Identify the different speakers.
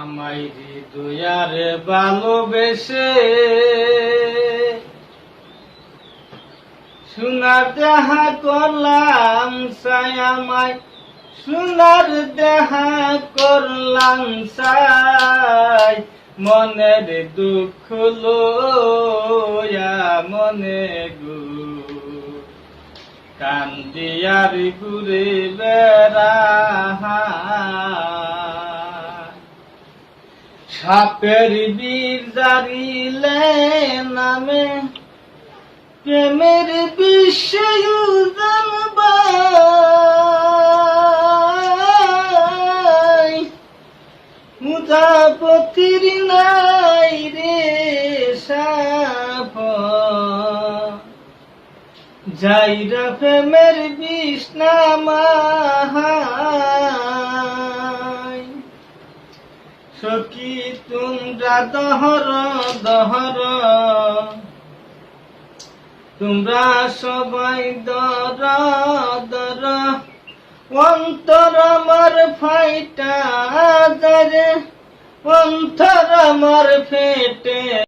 Speaker 1: আমায় হৃদয়ারে ভালোবেসে সোনার দেহা করলাম চাই, আমায় সোনার দেহা করলাম চাই, মনের দুঃখ লইয়া মনে গো কান্দিয়ার ঘুরে বেড়া। সাপের বীর জারিলে নামে প্রেমের বিষয় জানবাই, মুজাপতির নাই রে সাপ যাইরা প্রেমের বিষ নামাই। সখী তোমরা দহর দহর, তোমরা সবাই দর দর, অন্তর আমার ফাইটা যারে, অন্তর আমার ফেটে।